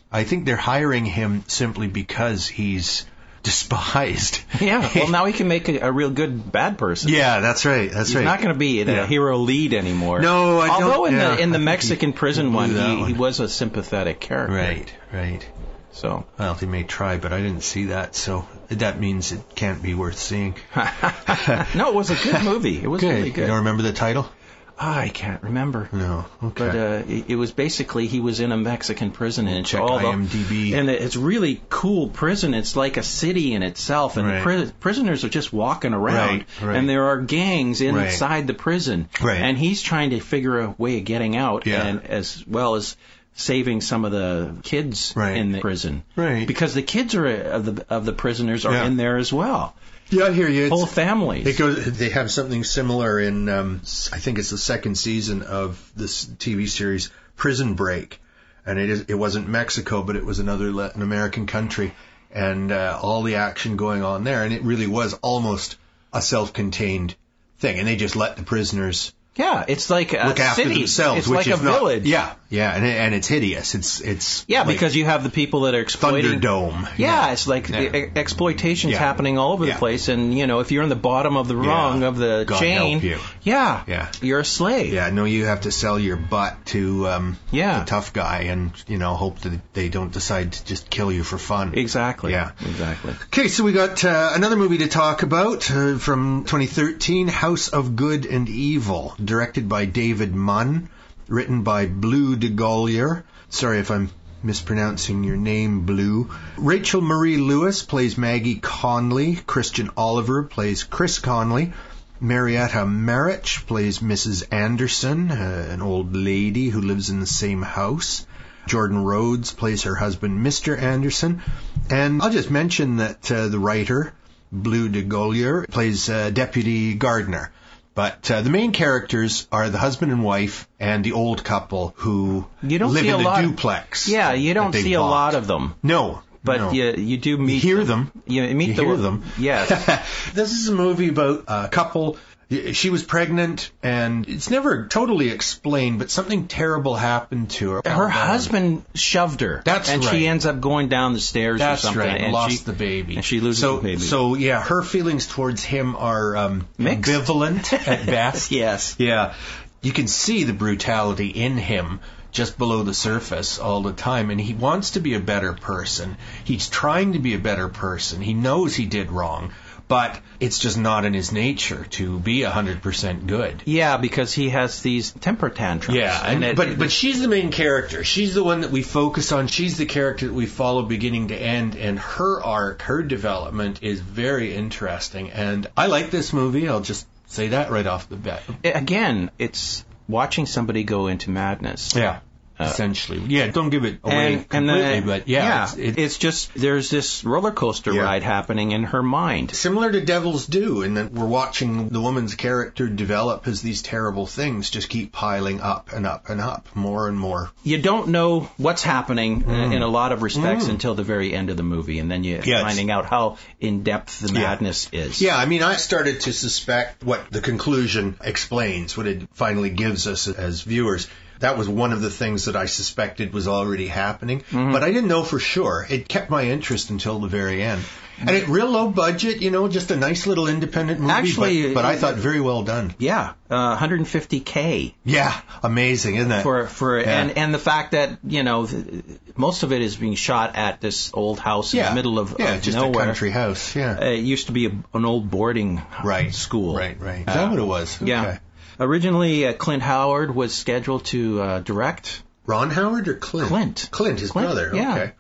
I think they're hiring him simply because he's despised. Yeah, well, now he can make a real good bad person. Yeah, that's right. He's not going to be the hero lead anymore. No, I don't. Although in the Mexican prison one, he was a sympathetic character. Right. So, well, they may try, but I didn't see that, so that means it can't be worth seeing. No, it was a good movie. It was really good. You don't remember the title? I can't remember. No, okay. But it was basically he was in a Mexican prison, and check IMDb. And it's really cool prison. It's like a city in itself, and the prisoners are just walking around, and there are gangs inside the prison, and he's trying to figure a way of getting out, and as well as saving some of the kids in the prison, because the kids are of the prisoners are in there as well. Yeah, I hear you. Whole families. They have something similar in, I think it's the second season of this TV series, Prison Break. And it wasn't Mexico, but it was another Latin American country. And all the action going on there. And it really was almost a self-contained thing. And they just let the prisoners... Yeah, it's like a look after city. themselves, it's which like is a village. And it's hideous. It's like because you have the people that are exploiting. Thunderdome. Yeah, it's like the exploitation's happening all over the place, and if you're in the bottom of the rung of the God chain, help you. You're a slave. Yeah, no, you have to sell your butt to the tough guy, and hope that they don't decide to just kill you for fun. Exactly. Yeah, exactly. Okay, so we got another movie to talk about from 2013, House of Good and Evil. Directed by David Munn, written by Blue de Gollier. Sorry if I'm mispronouncing your name, Blue. Rachel Marie Lewis plays Maggie Conley. Christian Oliver plays Chris Conley. Marietta Marich plays Mrs. Anderson, an old lady who lives in the same house. Jordan Rhodes plays her husband, Mr. Anderson. And I'll just mention that the writer, Blue de Gollier, plays Deputy Gardner. But the main characters are the husband and wife and the old couple who live in the duplex. Yeah, you don't see a lot of them. No. But you do meet them. You hear them. Yes. This is a movie about a couple. She was pregnant, and it's never totally explained, but something terrible happened to her. Her husband shoved her. And she ends up going down the stairs or something. That's right, and lost the baby. And she loses the baby. So, yeah, her feelings towards him are mixed. Ambivalent at best. Yes. Yeah. You can see the brutality in him just below the surface all the time, and he wants to be a better person. He's trying to be a better person. He knows he did wrong. But it's just not in his nature to be 100% good. Yeah, because he has these temper tantrums. Yeah, but she's the main character. She's the one that we focus on. She's the character that we follow beginning to end. And her arc, her development is very interesting. And I like this movie. I'll just say that right off the bat. Again, it's watching somebody go into madness. Yeah. Essentially. Yeah, don't give it away completely, but it's just, there's this roller coaster ride happening in her mind. Similar to Devil's Due, in that we're watching the woman's character develop as these terrible things just keep piling up and up and up, more and more. You don't know what's happening in a lot of respects until the very end of the movie, and then you're finding out how in-depth the madness is. Yeah, I mean, I started to suspect what the conclusion explains, what it finally gives us as viewers. That was one of the things that I suspected was already happening, but I didn't know for sure. It kept my interest until the very end. And it real low budget, just a nice little independent movie, actually, but I thought very well done. Yeah, $150K. Yeah, amazing, isn't it? And the fact that most of it is being shot at this old house in the middle of just nowhere. A country house. Yeah, it used to be an old boarding school. Right. Is that what it was? Yeah. Okay. Originally, Clint Howard was scheduled to direct. Ron Howard or Clint? Clint, his brother. Yeah. Okay.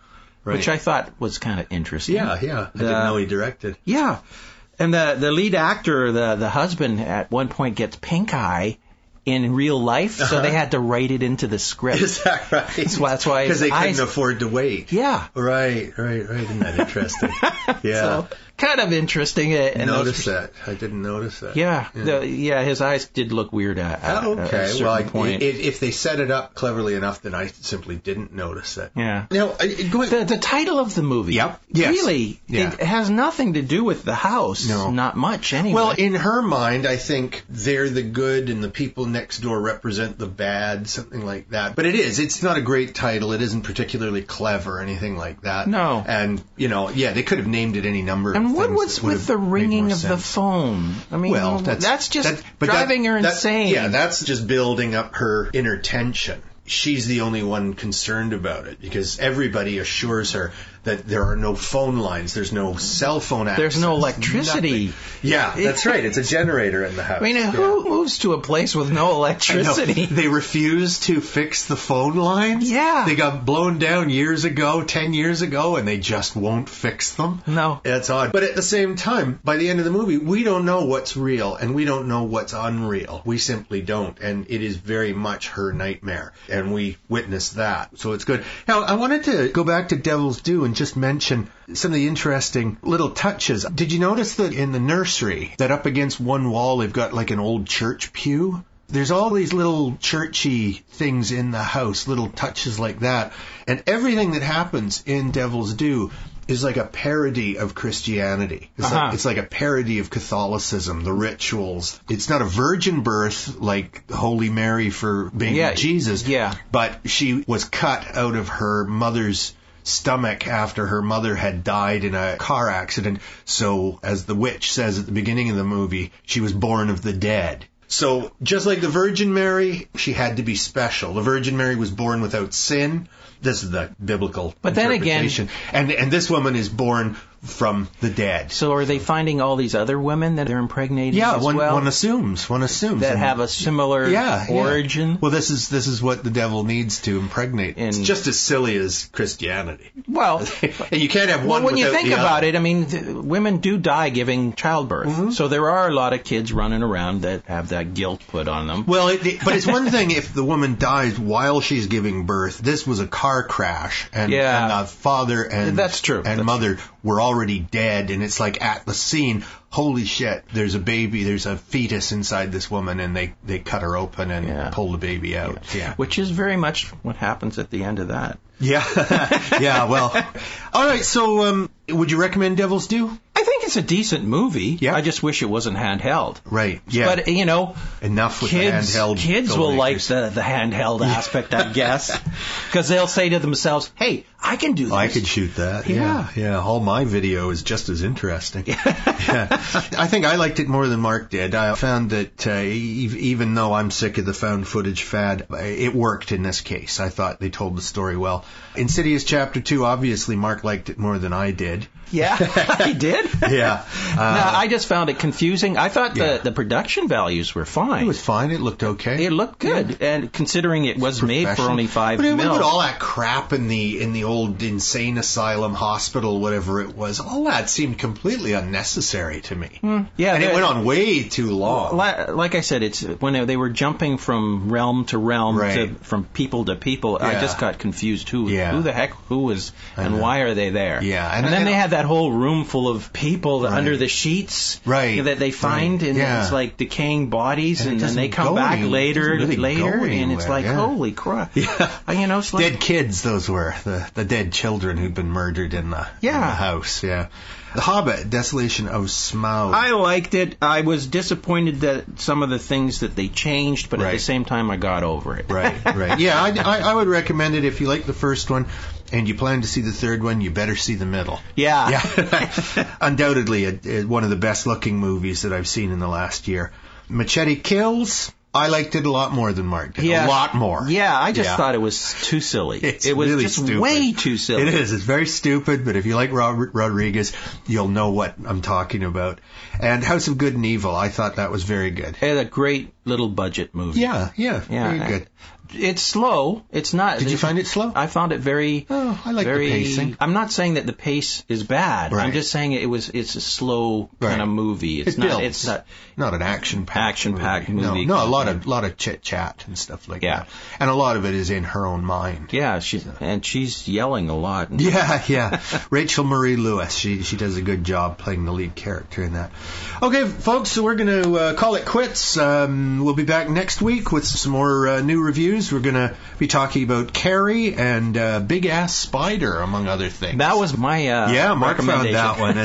Right. Which I thought was kind of interesting. Yeah. I didn't know he directed. Yeah. And the lead actor, the husband, at one point gets pink eye in real life, so they had to write it into the script. Is that right? That's why because they couldn't afford to wait. Yeah. Right. Isn't that interesting? Yeah. So, kind of interesting. I didn't notice that. Yeah. His eyes did look weird at a certain point. If they set it up cleverly enough, then I simply didn't notice it. Yeah. Now, go ahead. The title of the movie. Yep. Yes. Really, it has nothing to do with the house. No. Not much, anyway. Well, in her mind, I think they're the good and the people next door represent the bad, something like that. But it's not a great title. It isn't particularly clever or anything like that. No. And, they could have named it any number of things. And what was with the ringing of the phone? I mean, that's just driving her insane. Yeah, that's just building up her inner tension. she's the only one concerned about it because everybody assures her that there are no phone lines, there's no cell phone access. There's no electricity. Nothing. Yeah, that's right. It's a generator in the house. I mean, who moves to a place with no electricity? They refuse to fix the phone lines. Yeah. They got blown down years ago, 10 years ago, and they just won't fix them. No. That's odd. But at the same time, by the end of the movie, we don't know what's real and we don't know what's unreal. We simply don't. And it is very much her nightmare. And we witness that. So it's good. Now, I wanted to go back to Devil's Due and just mention some of the interesting little touches. Did you notice that in the nursery, that up against one wall, they've got like an old church pew? There's all these little churchy things in the house, little touches like that. And everything that happens in Devil's Due is like a parody of Christianity. It's like a parody of Catholicism, the rituals. It's not a virgin birth like Holy Mary for baby Jesus, but she was cut out of her mother's stomach after her mother had died in a car accident. So, as the witch says at the beginning of the movie, she was born of the dead. So, just like the Virgin Mary, she had to be special. The Virgin Mary was born without sin. This is the biblical interpretation. And this woman is born from the dead. So are they finding all these other women that are impregnated as well? Yeah, one assumes. That have a similar origin? Yeah. Well, this is what the devil needs to impregnate. It's just as silly as Christianity. Well, and you can't have one when you think about other. it, I mean, women do die giving childbirth. Mm-hmm. So there are a lot of kids running around that have that guilt put on them. Well, but it's one thing if the woman dies while she's giving birth. This was a car crash, and the father and that's true. And mother were already dead, and it's like at the scene, holy shit, there's a baby, there's a fetus inside this woman, and they cut her open and pull the baby out. Yeah. Which is very much what happens at the end of that. Yeah. Yeah, well. All right, so would you recommend Devil's Due? I think it's a decent movie. Yeah. I just wish it wasn't handheld. Right, yeah. But, you know, enough with the handheld. Kids will like the handheld aspect, I guess. Because they'll say to themselves, hey, I can do this. I could shoot that. Yeah. All my video is just as interesting. Yeah. I think I liked it more than Mark did. I found that even though I'm sick of the found footage fad, it worked in this case. I thought they told the story well. Insidious Chapter 2, obviously Mark liked it more than I did. Yeah, he did? Yeah. No, I just found it confusing. I thought the production values were fine. It was fine. It looked okay. It looked good. Yeah. And considering it was made for only $5 million. But all that crap in the old insane asylum hospital, whatever it was, all that seemed completely unnecessary to me. Yeah. And it went on way too long. Like I said, it's when they were jumping from realm to realm, from people to people, I just got confused. Who the heck, who was, and why are they there? Yeah. And then they had that whole room full of people under the sheets that they find, and it's like decaying bodies, and then they come back later, and it's like, holy crap. Yeah. You know, it's like, dead kids, those were, the dead children who'd been murdered in the house, The Hobbit, Desolation of Smaug. I liked it. I was disappointed that some of the things that they changed, but at the same time, I got over it. Right. Yeah, I would recommend it if you like the first one and you plan to see the third one. You better see the middle. Yeah. Undoubtedly, one of the best-looking movies that I've seen in the last year. Machete Kills. I liked it a lot more than Mark did. A lot more. Yeah, I just thought it was too silly. It was really just stupid. Way too silly. It is. It's very stupid, but if you like Rodriguez, you'll know what I'm talking about. And House of Good and Evil, I thought that was very good. It's a great little budget movie. Yeah, very good. It's slow. It's not. Did you find it slow? I found it very. Oh, I like the pacing. I'm not saying that the pace is bad. Right. I'm just saying it's a slow kind of movie. It's not an action-packed movie. No, a lot of chit-chat and stuff like that. And a lot of it is in her own mind. Yeah, she's yelling a lot. Yeah. Rachel Marie Lewis, she does a good job playing the lead character in that. Okay, folks, so we're going to call it quits. We'll be back next week with some more new reviews. We're going to be talking about Carrie and Big Ass Spider, among other things. That was my Mark found that one.